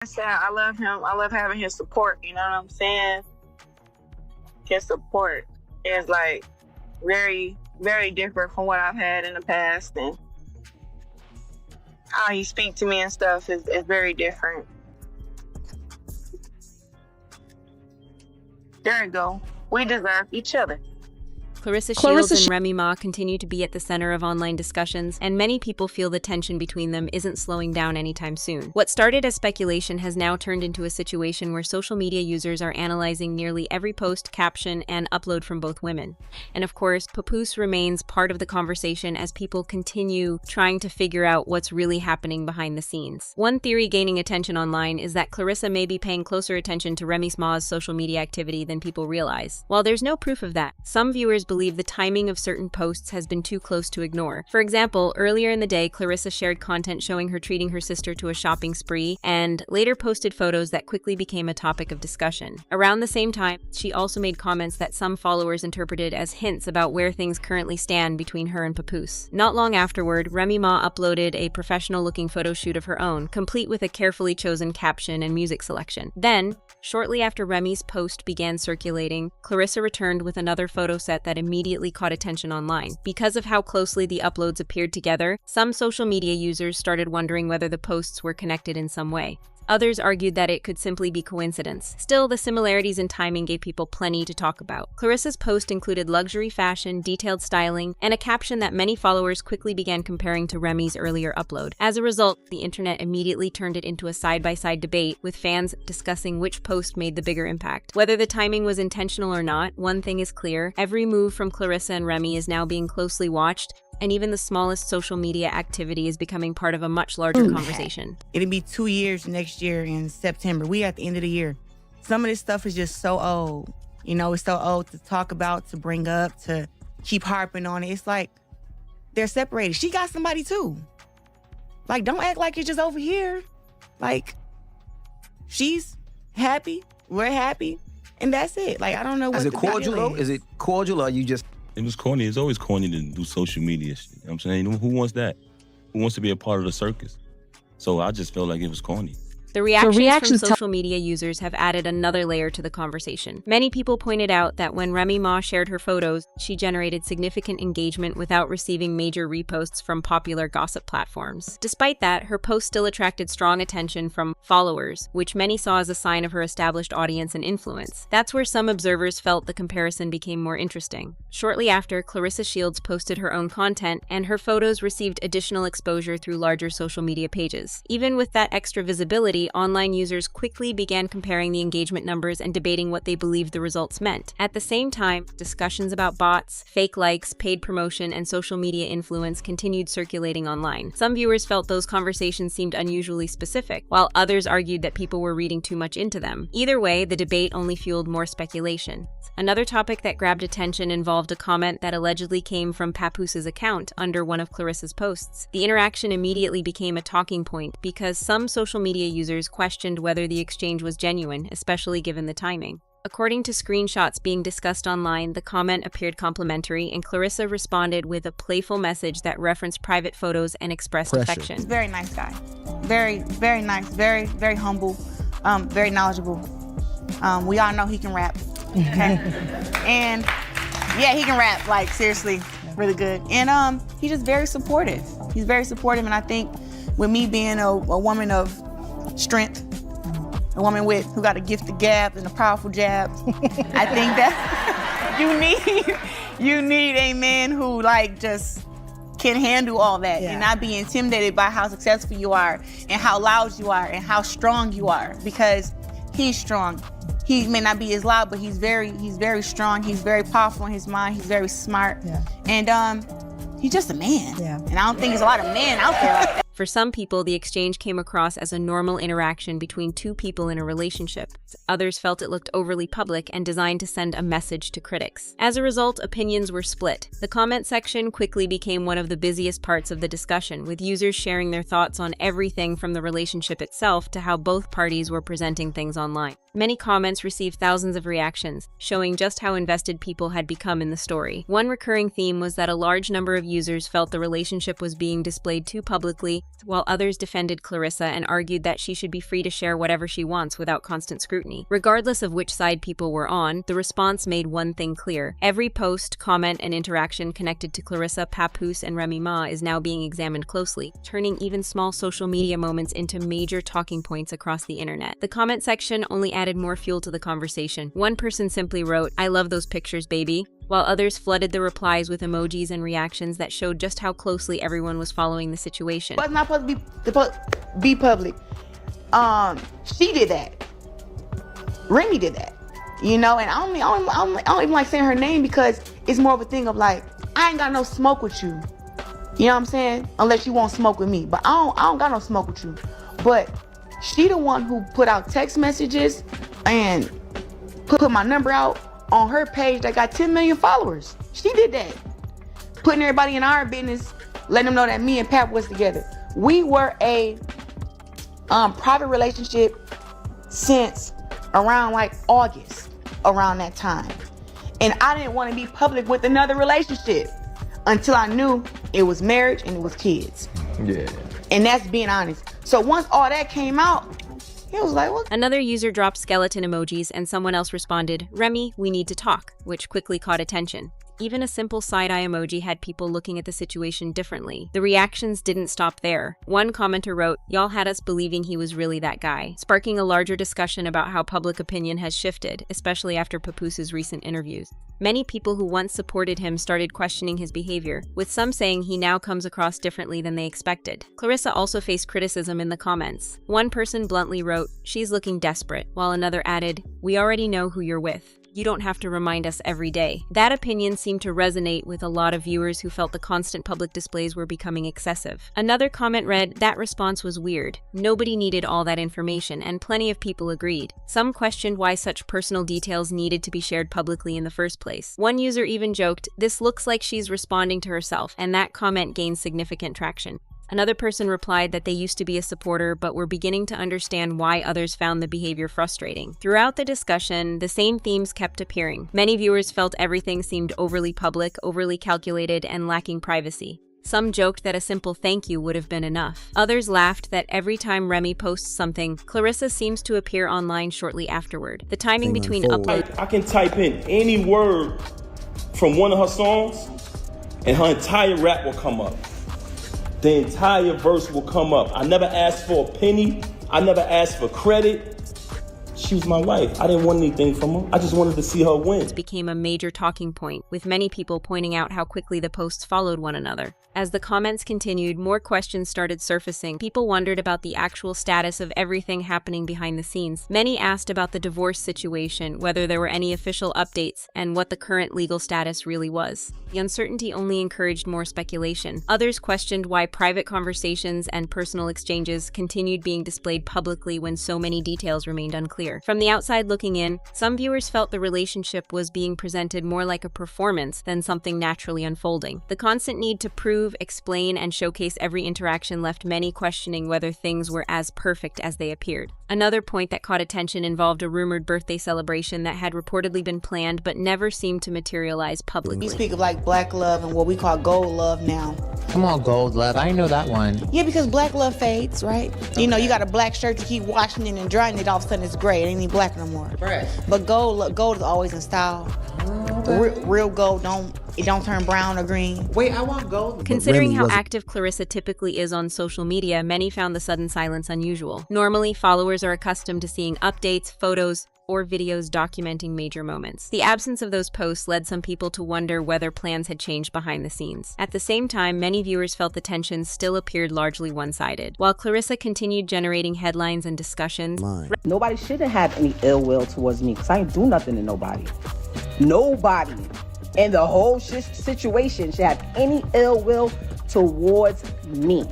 I said I love him. I love having his support. You know what I'm saying? His support is like very, very different from what I've had in the past, and how he speaks to me and stuff is very different. There you go. We deserve each other. Claressa Shields and Remy Ma continue to be at the center of online discussions, and many people feel the tension between them isn't slowing down anytime soon. What started as speculation has now turned into a situation where social media users are analyzing nearly every post, caption, and upload from both women. And of course, papoose remains part of the conversation as people continue trying to figure out what's really happening behind the scenes. One theory gaining attention online is that Claressa may be paying closer attention to Remy Ma's social media activity than people realize. While there's no proof of that, some viewers believe the timing of certain posts has been too close to ignore. For example, earlier in the day, Claressa shared content showing her treating her sister to a shopping spree, and later posted photos that quickly became a topic of discussion. Around the same time, she also made comments that some followers interpreted as hints about where things currently stand between her and papoose. Not long afterward, Remy Ma uploaded a professional-looking photo shoot of her own, complete with a carefully chosen caption and music selection. Then, shortly after Remy's post began circulating, Claressa returned with another photo set that immediately caught attention online. Because of how closely the uploads appeared together, some social media users started wondering whether the posts were connected in some way. Others argued that it could simply be coincidence. Still, the similarities in timing gave people plenty to talk about. Claressa's post included luxury fashion, detailed styling, and a caption that many followers quickly began comparing to Remy's earlier upload. As a result, the internet immediately turned it into a side-by-side debate, with fans discussing which post made the bigger impact. Whether the timing was intentional or not, one thing is clear: every move from Claressa and Remy is now being closely watched, and even the smallest social media activity is becoming part of a much larger conversation. It'll be 2 years next year in September. We at the end of the year. Some of this stuff is just so old. You know, it's so old to talk about, to bring up, to keep harping on it. It's like they're separated. She got somebody too. Like, don't act like it's just over here. Like, she's happy, we're happy, and that's it. Like, I don't know what Is it cordial though? is. Is it cordial or are you just... It was corny. It's always corny to do social media shit. You know what I'm saying? Who wants that? Who wants to be a part of the circus? So I just felt like it was corny. The reactions from social media users have added another layer to the conversation. Many people pointed out that when Remy Ma shared her photos, she generated significant engagement without receiving major reposts from popular gossip platforms. Despite that, her post still attracted strong attention from followers, which many saw as a sign of her established audience and influence. That's where some observers felt the comparison became more interesting. Shortly after, Claressa Shields posted her own content, and her photos received additional exposure through larger social media pages. Even with that extra visibility, online users quickly began comparing the engagement numbers and debating what they believed the results meant. At the same time, discussions about bots, fake likes, paid promotion, and social media influence continued circulating online. Some viewers felt those conversations seemed unusually specific, while others argued that people were reading too much into them. Either way, the debate only fueled more speculation. Another topic that grabbed attention involved a comment that allegedly came from Papoose's account under one of Claressa's posts. The interaction immediately became a talking point because some social media users questioned whether the exchange was genuine, especially given the timing. According to screenshots being discussed online, the comment appeared complimentary, and Claressa responded with a playful message that referenced private photos and expressed affection. He's a very nice guy. Very, very nice, very, very humble, very knowledgeable. We all know he can rap, okay? And yeah, he can rap, like seriously, really good. And he's just very supportive. He's very supportive, and I think with me being a woman of strength, a woman who got a gifted gab and a powerful jab, I think that you need a man who like just can handle all that and not be intimidated by how successful you are and how loud you are and how strong you are, because he's strong. He may not be as loud, but he's very strong. He's very powerful in his mind. He's very smart. Yeah. And he's just a man. Yeah. And I don't think there's a lot of men out there like that. For some people, the exchange came across as a normal interaction between two people in a relationship. Others felt it looked overly public and designed to send a message to critics. As a result, opinions were split. The comment section quickly became one of the busiest parts of the discussion, with users sharing their thoughts on everything from the relationship itself to how both parties were presenting things online. Many comments received thousands of reactions, showing just how invested people had become in the story. One recurring theme was that a large number of users felt the relationship was being displayed too publicly while others defended Claressa and argued that she should be free to share whatever she wants without constant scrutiny. Regardless of which side people were on, the response made one thing clear. Every post, comment, and interaction connected to Claressa, Papoose, and Remy Ma is now being examined closely, turning even small social media moments into major talking points across the internet. The comment section only added more fuel to the conversation. One person simply wrote, "I love those pictures, baby," while others flooded the replies with emojis and reactions that showed just how closely everyone was following the situation. But it's not supposed to be public. She did that. Remy did that. You know, and I don't even like saying her name because it's more of a thing of like, I ain't got no smoke with you. You know what I'm saying? Unless you want smoke with me. But I don't got no smoke with you. But she the one who put out text messages and put my number out on her page that got 10 million followers. She did that. Putting everybody in our business, letting them know that me and Pap was together. We were a private relationship since around like August, around that time. And I didn't want to be public with another relationship until I knew it was marriage and it was kids. Yeah. And that's being honest. So once all that came out, it was like, what? Another user dropped skeleton emojis and someone else responded, "Remy, we need to talk," which quickly caught attention. Even a simple side-eye emoji had people looking at the situation differently. The reactions didn't stop there. One commenter wrote, "Y'all had us believing he was really that guy," sparking a larger discussion about how public opinion has shifted, especially after Papoose's recent interviews. Many people who once supported him started questioning his behavior, with some saying he now comes across differently than they expected. Claressa also faced criticism in the comments. One person bluntly wrote, "She's looking desperate," while another added, "We already know who you're with. You don't have to remind us every day." That opinion seemed to resonate with a lot of viewers who felt the constant public displays were becoming excessive. Another comment read, "That response was weird. Nobody needed all that information," and plenty of people agreed. Some questioned why such personal details needed to be shared publicly in the first place. One user even joked, "This looks like she's responding to herself," and that comment gained significant traction. Another person replied that they used to be a supporter but were beginning to understand why others found the behavior frustrating. Throughout the discussion, the same themes kept appearing. Many viewers felt everything seemed overly public, overly calculated, and lacking privacy. Some joked that a simple thank you would have been enough. Others laughed that every time Remy posts something, Claressa seems to appear online shortly afterward. The timing between uploads... I can type in any word from one of her songs and her entire rap will come up. The entire verse will come up. I never asked for a penny. I never asked for credit. She was my wife. I didn't want anything from her. I just wanted to see her win. Became a major talking point, with many people pointing out how quickly the posts followed one another. As the comments continued, more questions started surfacing. People wondered about the actual status of everything happening behind the scenes. Many asked about the divorce situation, whether there were any official updates, and what the current legal status really was. The uncertainty only encouraged more speculation. Others questioned why private conversations and personal exchanges continued being displayed publicly when so many details remained unclear. From the outside looking in, some viewers felt the relationship was being presented more like a performance than something naturally unfolding. The constant need to prove, explain, and showcase every interaction left many questioning whether things were as perfect as they appeared. Another point that caught attention involved a rumored birthday celebration that had reportedly been planned but never seemed to materialize publicly. We speak of like black love and what we call gold love now. Come on, gold love. I know that one. Yeah, because black love fades, right? You know, you got a black shirt, you keep washing it and drying it, all of a sudden it's gray. It ain't even black no more. Right. But gold is always in style. Real gold don't turn brown or green. Wait, I want gold. Considering how active Claressa typically is on social media, many found the sudden silence unusual. Normally, followers are accustomed to seeing updates, photos, or videos documenting major moments. The absence of those posts led some people to wonder whether plans had changed behind the scenes. At the same time, many viewers felt the tension still appeared largely one-sided. While Claressa continued generating headlines and discussions, nobody shouldn't have any ill will towards me because I ain't do nothing to nobody. Nobody in the whole situation should have any ill will towards me.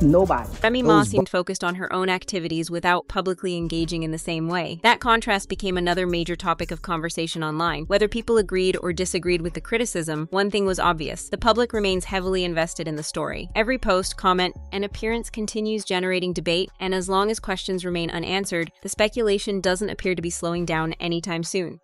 Nobody. Remy Ma seemed focused on her own activities without publicly engaging in the same way. That contrast became another major topic of conversation online. Whether people agreed or disagreed with the criticism, one thing was obvious: the public remains heavily invested in the story. Every post, comment, and appearance continues generating debate, and as long as questions remain unanswered, the speculation doesn't appear to be slowing down anytime soon.